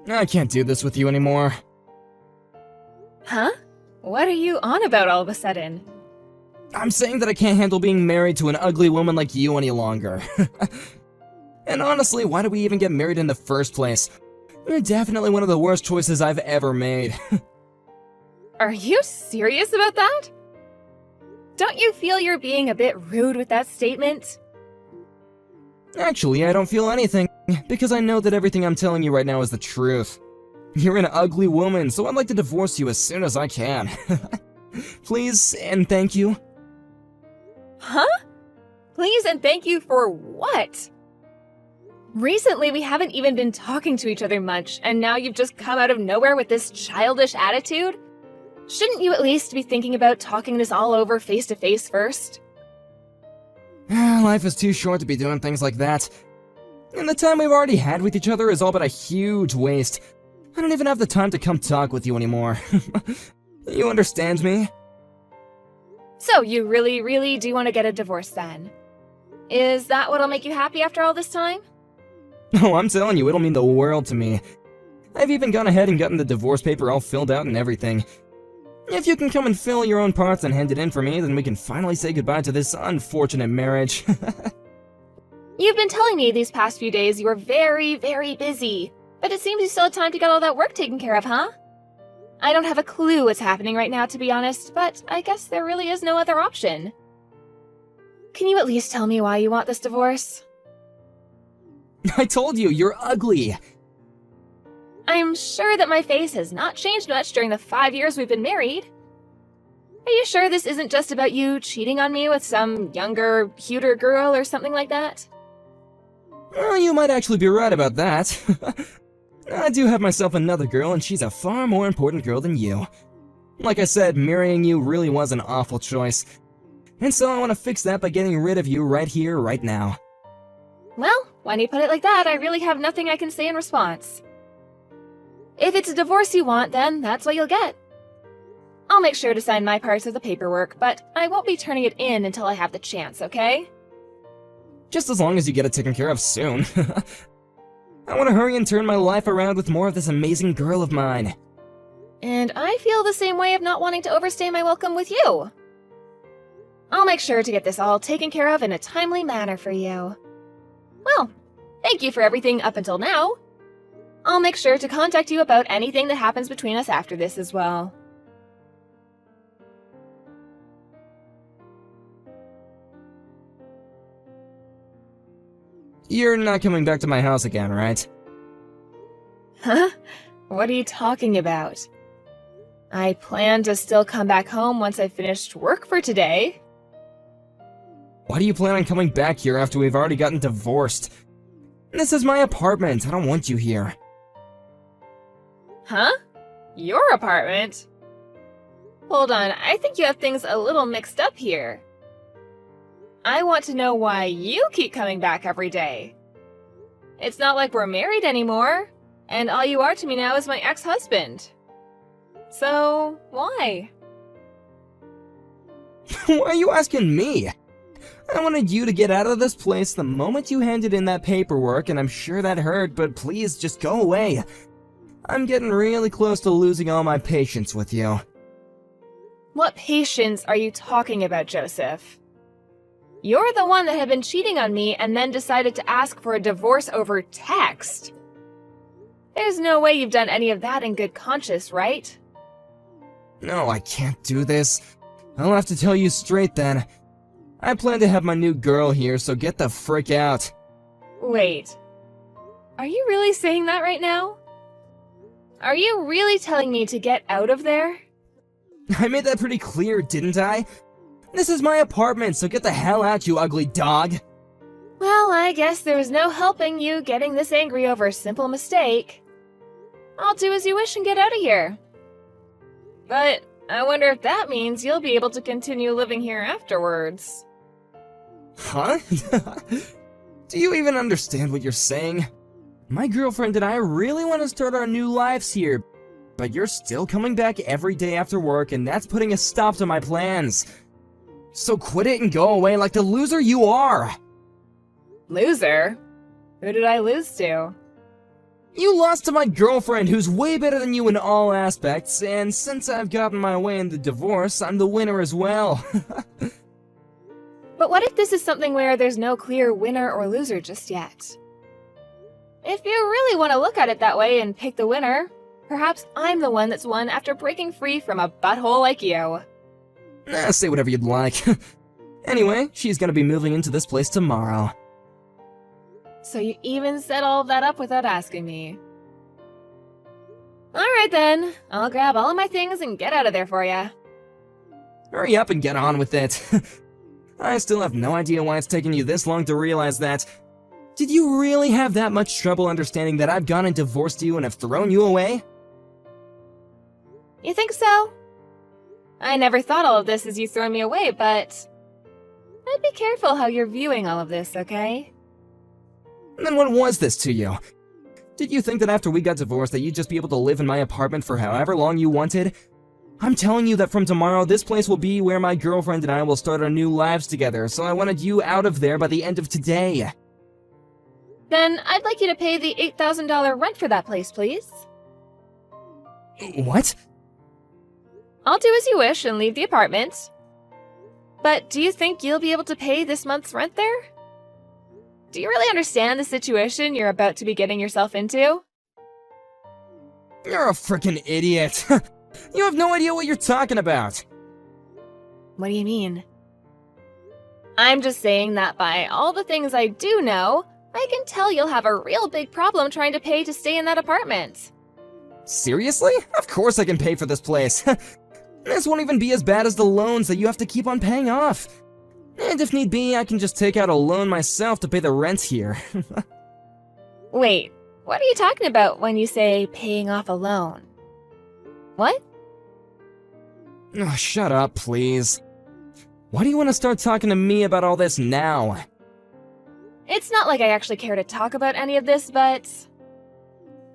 I can't do this with you anymore. Huh? What are you on about all of a sudden? I'm saying that I can't handle being married to an ugly woman like you any longer. And honestly, why did we even get married in the first place? You're definitely one of the worst choices I've ever made. Are you serious about that? Don't you feel you're being a bit rude with that statement? Actually, I don't feel anything, because I know that everything I'm telling you right now is the truth. You're an ugly woman, so I'd like to divorce you as soon as I can. Please and thank you. Huh? Please and thank you for what? Recently, we haven't even been talking to each other much, and now you've just come out of nowhere with this childish attitude? Shouldn't you at least be thinking about talking this all over face to face first? Life is too short to be doing things like that. And the time we've already had with each other is all but a huge waste. I don't even have the time to come talk with you anymore. You understand me? So you really do want to get a divorce then? Is that what'll make you happy after all this time? Oh, I'm telling you, it'll mean the world to me. I've even gone ahead and gotten the divorce paper all filled out and everything. If you can come and fill your own parts and hand it in for me, then we can finally say goodbye to this unfortunate marriage. You've been telling me these past few days you were very busy, but it seems you still have time to get all that work taken care of, huh? I don't have a clue what's happening right now, to be honest, but I guess there really is no other option. Can you at least tell me why you want this divorce? I told you, you're ugly. I'm sure that my face has not changed much during the 5 years we've been married. Are you sure this isn't just about you cheating on me with some younger, cuter girl or something like that? Well, you might actually be right about that. I do have myself another girl, and she's a far more important girl than you. Like I said, marrying you really was an awful choice. And so I want to fix that by getting rid of you right here, right now. Well, when you put it like that, I really have nothing I can say in response. If it's a divorce you want, then that's what you'll get. I'll make sure to sign my parts of the paperwork, but I won't be turning it in until I have the chance, okay? Just as long as you get it taken care of soon. I want to hurry and turn my life around with more of this amazing girl of mine. And I feel the same way of not wanting to overstay my welcome with you. I'll make sure to get this all taken care of in a timely manner for you. Well, thank you for everything up until now. I'll make sure to contact you about anything that happens between us after this as well. You're not coming back to my house again, right? Huh? What are you talking about? I plan to still come back home once I finished work for today. Why do you plan on coming back here after we've already gotten divorced? This is my apartment. I don't want you here. Huh? Your apartment? Hold on, I think you have things a little mixed up here. I want to know why you keep coming back every day. It's not like we're married anymore, and all you are to me now is my ex-husband. So, why? Why are you asking me? I wanted you to get out of this place the moment you handed in that paperwork, and I'm sure that hurt, but please just go away. I'm getting really close to losing all my patience with you. What patience are you talking about, Joseph? You're the one that had been cheating on me and then decided to ask for a divorce over text. There's no way you've done any of that in good conscience, right? No, I can't do this. I'll have to tell you straight then. I plan to have my new girl here, so get the frick out. Wait. Are you really saying that right now? Are you really telling me to get out of there? I made that pretty clear, didn't I? This is my apartment, so get the hell out, you ugly dog. Well, I guess there's no helping you getting this angry over a simple mistake. I'll do as you wish and get out of here. But I wonder if that means you'll be able to continue living here afterwards. Huh? Do you even understand what you're saying? My girlfriend and I really want to start our new lives here, but you're still coming back every day after work, and that's putting a stop to my plans. So quit it and go away like the loser you are! Loser? Who did I lose to? You lost to my girlfriend, who's way better than you in all aspects, and since I've gotten my way in the divorce, I'm the winner as well. But what if this is something where there's no clear winner or loser just yet? If you really want to look at it that way and pick the winner, perhaps I'm the one that's won after breaking free from a butthole like you. Say whatever you'd like. Anyway, she's gonna be moving into this place tomorrow. So you even set all of that up without asking me. Alright then, I'll grab all of my things and get out of there for ya. Hurry up and get on with it. I still have no idea why it's taken you this long to realize that. Did you really have that much trouble understanding that I've gone and divorced you and have thrown you away? You think so? I never thought all of this as you throwing me away, but I'd be careful how you're viewing all of this, okay? Then what was this to you? Did you think that after we got divorced that you'd just be able to live in my apartment for however long you wanted? I'm telling you that from tomorrow, this place will be where my girlfriend and I will start our new lives together, so I wanted you out of there by the end of today. Then I'd like you to pay the $8,000 rent for that place, please. What? I'll do as you wish and leave the apartment. But do you think you'll be able to pay this month's rent there? Do you really understand the situation you're about to be getting yourself into? You're a frickin' idiot. You have no idea what you're talking about. What do you mean? I'm just saying that by all the things I do know, I can tell you'll have a real big problem trying to pay to stay in that apartment. Seriously? Of course I can pay for this place. This won't even be as bad as the loans that you have to keep on paying off. And if need be, I can just take out a loan myself to pay the rent here. Wait, what are you talking about when you say paying off a loan? What? Oh, shut up, please. Why do you want to start talking to me about all this now? It's not like I actually care to talk about any of this, but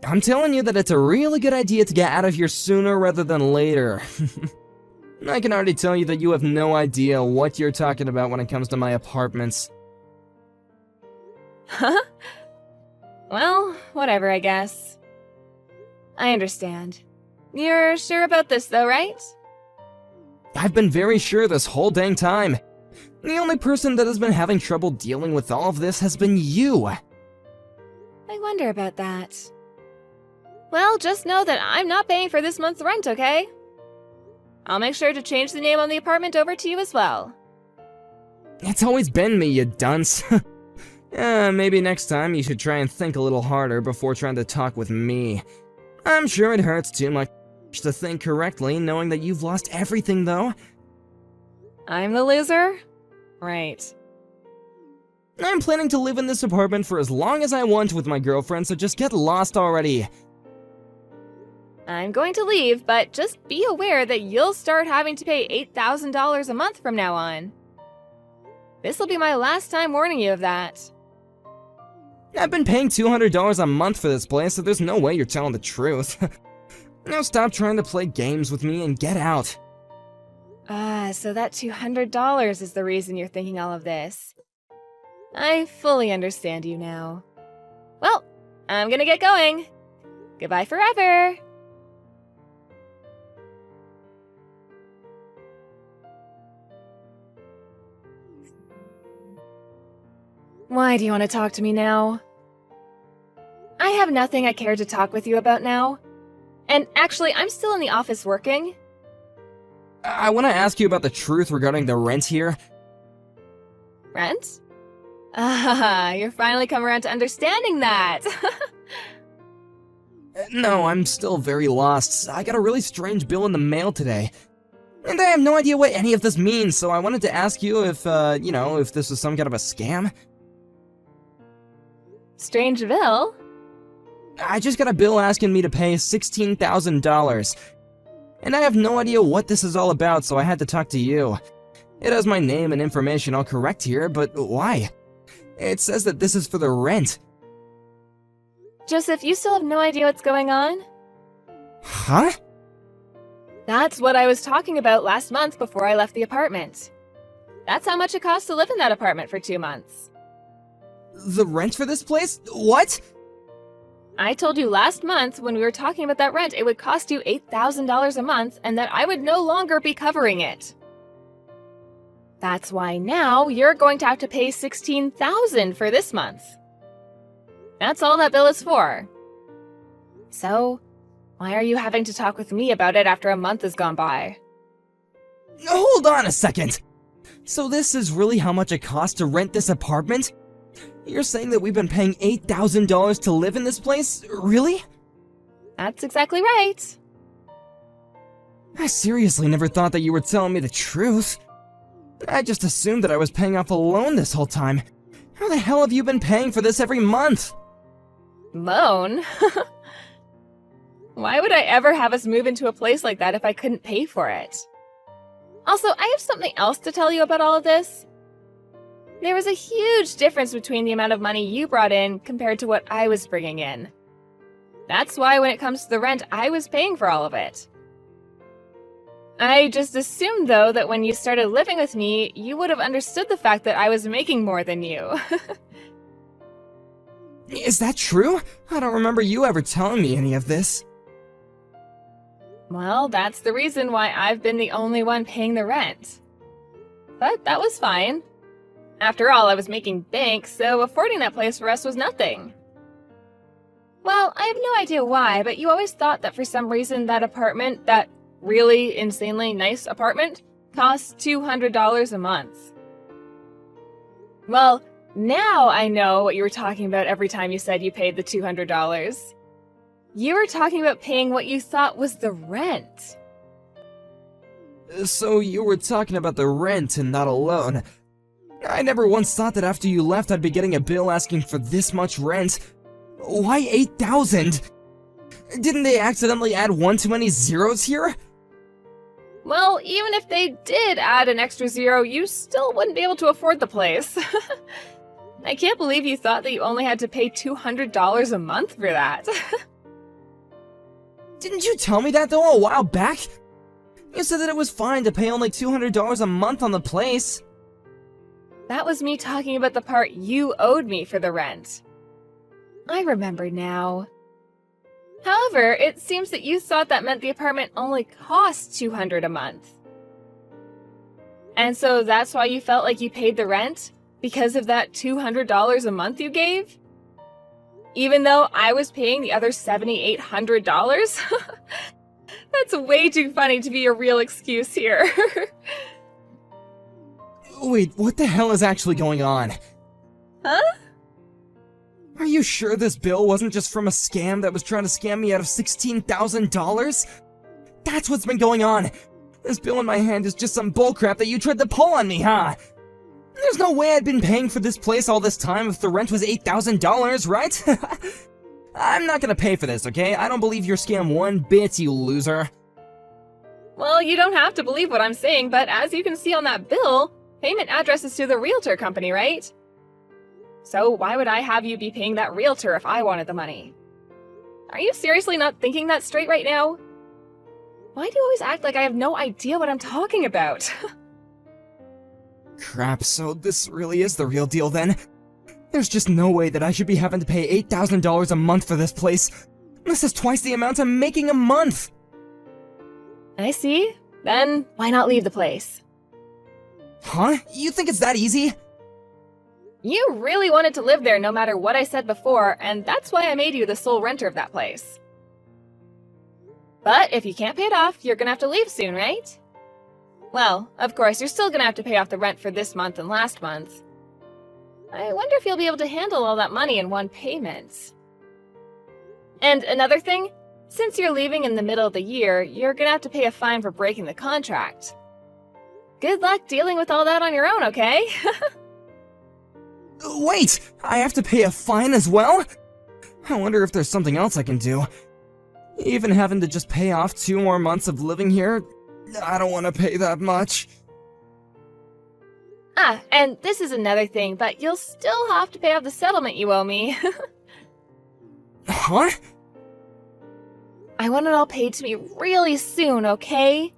I'm telling you that it's a really good idea to get out of here sooner rather than later. I can already tell you that you have no idea what you're talking about when it comes to my apartments. Huh? Well, whatever, I guess. I understand. You're sure about this, though, right? I've been very sure this whole dang time. The only person that has been having trouble dealing with all of this has been you. I wonder about that. Well, just know that I'm not paying for this month's rent, okay? I'll make sure to change the name on the apartment over to you as well. It's always been me, you dunce. Maybe next time you should try and think a little harder before trying to talk with me. I'm sure it hurts too much to think correctly, knowing that you've lost everything, though. I'm the loser? Right. I'm planning to live in this apartment for as long as I want with my girlfriend, so just get lost already. I'm going to leave, but just be aware that you'll start having to pay $8,000 a month from now on. This will be my last time warning you of that. I've been paying $200 a month for this place, so there's no way you're telling the truth. Now stop trying to play games with me and get out. So that $200 is the reason you're thinking all of this. I fully understand you now. Well, I'm gonna get going. Goodbye forever. Why do you want to talk to me now? I have nothing I care to talk with you about now. And actually, I'm still in the office working. I want to ask you about the truth regarding the rent here. Rent? Ah, you're finally come around to understanding that. No, I'm still very lost. I got a really strange bill in the mail today. And I have no idea what any of this means, so I wanted to ask you if, if this was some kind of a scam. Strange bill? I just got a bill asking me to pay $16,000. And I have no idea what this is all about, so I had to talk to you. It has my name and information all correct here, but why? It says that this is for the rent. Joseph, you still have no idea what's going on? Huh? That's what I was talking about last month before I left the apartment. That's how much it costs to live in that apartment for 2 months. The rent for this place? What? I told you last month when we were talking about that rent, it would cost you $8,000 a month and that I would no longer be covering it. That's why now you're going to have to pay $16,000 for this month. That's all that bill is for. So, why are you having to talk with me about it after a month has gone by? Hold on a second! So this is really how much it costs to rent this apartment? You're saying that we've been paying $8,000 to live in this place? Really? That's exactly right. I seriously never thought that you were telling me the truth. I just assumed that I was paying off a loan this whole time. How the hell have you been paying for this every month? Loan? Why would I ever have us move into a place like that if I couldn't pay for it? Also, I have something else to tell you about all of this. There was a huge difference between the amount of money you brought in compared to what I was bringing in. That's why when it comes to the rent, I was paying for all of it. I just assumed, though, that when you started living with me, you would have understood the fact that I was making more than you. Is that true? I don't remember you ever telling me any of this. Well, that's the reason why I've been the only one paying the rent. But that was fine. After all, I was making bank, so affording that place for us was nothing. Well, I have no idea why, but you always thought that for some reason that apartment, that really insanely nice apartment, costs $200 a month. Well, now I know what you were talking about every time you said you paid the $200. You were talking about paying what you thought was the rent. So you were talking about the rent and not a loan. I never once thought that after you left I'd be getting a bill asking for this much rent. Why 8,000? Didn't they accidentally add one too many zeros here? Well, even if they did add an extra zero, you still wouldn't be able to afford the place. I can't believe you thought that you only had to pay $200 a month for that. Didn't you tell me that though a while back? You said that it was fine to pay only $200 a month on the place. That was me talking about the part you owed me for the rent. I remember now. However, it seems that you thought that meant the apartment only cost $200 a month. And so that's why you felt like you paid the rent? Because of that $200 a month you gave? Even though I was paying the other $7,800? That's way too funny to be a real excuse here. Wait, what the hell is actually going on? Huh? Are you sure this bill wasn't just from a scam that was trying to scam me out of $16,000? That's what's been going on. This bill in my hand is just some bullcrap that you tried to pull on me, huh? There's no way I'd been paying for this place all this time if the rent was $8,000, right? I'm not gonna pay for this, okay? I don't believe your scam one bit, you loser. Well, you don't have to believe what I'm saying, but as you can see on that bill, payment address is to the realtor company, right? So why would I have you be paying that realtor if I wanted the money? Are you seriously not thinking that straight right now? Why do you always act like I have no idea what I'm talking about? Crap, so this really is the real deal then? There's just no way that I should be having to pay $8,000 a month for this place. This is twice the amount I'm making a month! I see. Then why not leave the place? Huh? You think it's that easy? You really wanted to live there no matter what I said before, and that's why I made you the sole renter of that place. But if you can't pay it off, you're gonna have to leave soon, right? Well, of course, you're still gonna have to pay off the rent for this month and last month. I wonder if you'll be able to handle all that money in one payment. And another thing, since you're leaving in the middle of the year, you're gonna have to pay a fine for breaking the contract. Good luck dealing with all that on your own, okay? Wait! I have to pay a fine as well? I wonder if there's something else I can do. Even having to just pay off 2 more months of living here, I don't want to pay that much. Ah, and this is another thing, but you'll still have to pay off the settlement you owe me. Huh? I want it all paid to me really soon, okay?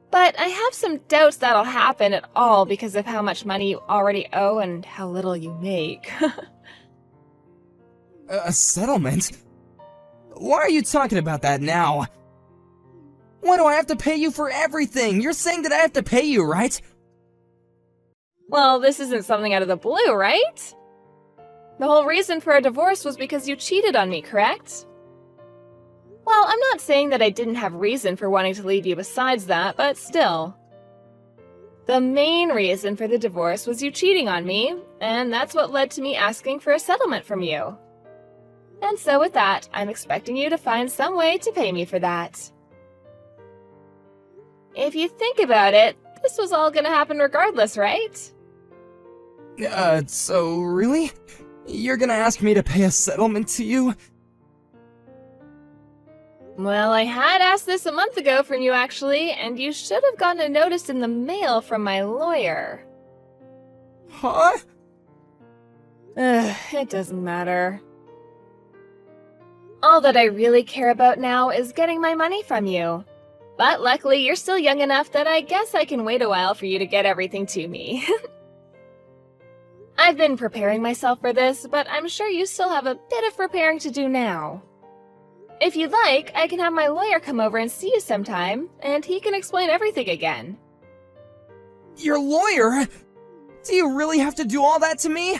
But I have some doubts that'll happen at all because of how much money you already owe and how little you make. A settlement? Why are you talking about that now? Why do I have to pay you for everything? You're saying that I have to pay you, right? Well, this isn't something out of the blue, right? The whole reason for our divorce was because you cheated on me, correct? Well, I'm not saying that I didn't have reason for wanting to leave you besides that, but still. The main reason for the divorce was you cheating on me, and that's what led to me asking for a settlement from you. And so with that, I'm expecting you to find some way to pay me for that. If you think about it, this was all gonna happen regardless, right? So really? You're gonna ask me to pay a settlement to you? Well, I had asked this a month ago from you actually, and you should have gotten a notice in the mail from my lawyer. Huh? It doesn't matter. All that I really care about now is getting my money from you. But luckily, you're still young enough that I guess I can wait a while for you to get everything to me. I've been preparing myself for this, but I'm sure you still have a bit of preparing to do now. If you'd like, I can have my lawyer come over and see you sometime, and he can explain everything again. Your lawyer? Do you really have to do all that to me?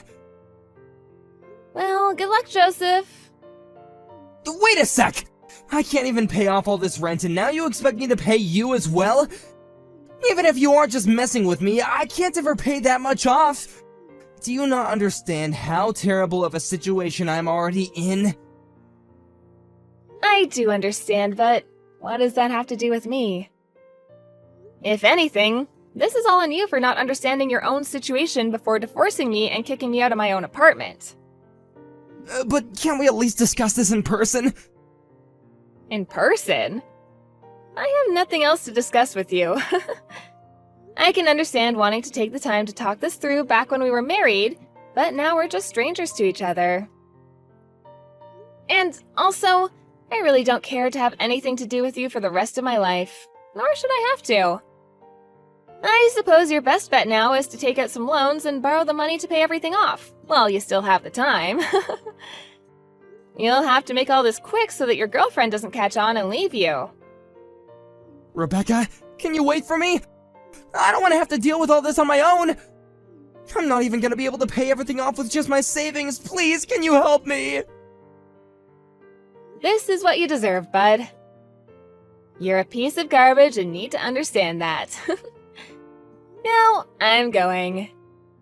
Well, good luck, Joseph. Wait a sec! I can't even pay off all this rent, and now you expect me to pay you as well? Even if you are just messing with me, I can't ever pay that much off. Do you not understand how terrible of a situation I'm already in? I do understand, but what does that have to do with me? If anything, this is all on you for not understanding your own situation before divorcing me and kicking me out of my own apartment. But can't we at least discuss this in person? In person? I have nothing else to discuss with you. I can understand wanting to take the time to talk this through back when we were married, but now we're just strangers to each other. And also, I really don't care to have anything to do with you for the rest of my life, nor should I have to. I suppose your best bet now is to take out some loans and borrow the money to pay everything off, while you still have the time. You'll have to make all this quick so that your girlfriend doesn't catch on and leave you. Rebecca, can you wait for me? I don't want to have to deal with all this on my own. I'm not even going to be able to pay everything off with just my savings. Please, can you help me? This is what you deserve, bud. You're a piece of garbage and need to understand that. Now, I'm going.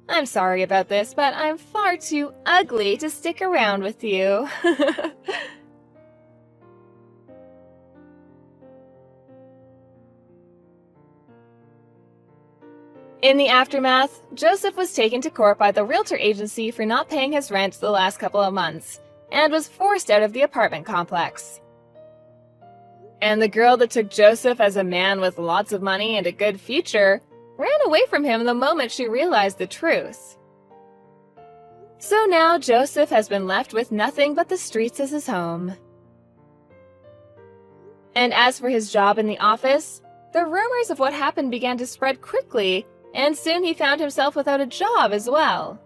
I'm sorry about this, but I'm far too ugly to stick around with you. In the aftermath, Joseph was taken to court by the realtor agency for not paying his rent the last couple of months, and was forced out of the apartment complex. And the girl that took Joseph as a man with lots of money and a good future ran away from him the moment she realized the truth. So now Joseph has been left with nothing but the streets as his home. And as for his job in the office, the rumors of what happened began to spread quickly, and soon he found himself without a job as well.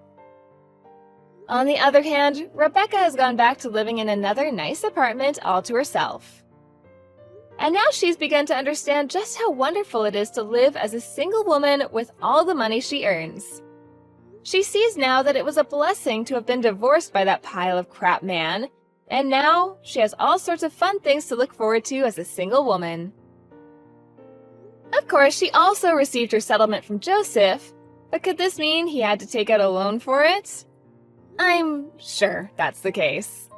On the other hand, Rebecca has gone back to living in another nice apartment all to herself. And now she's begun to understand just how wonderful it is to live as a single woman with all the money she earns. She sees now that it was a blessing to have been divorced by that pile of crap man, and now she has all sorts of fun things to look forward to as a single woman. Of course, she also received her settlement from Joseph, but could this mean he had to take out a loan for it? I'm sure that's the case.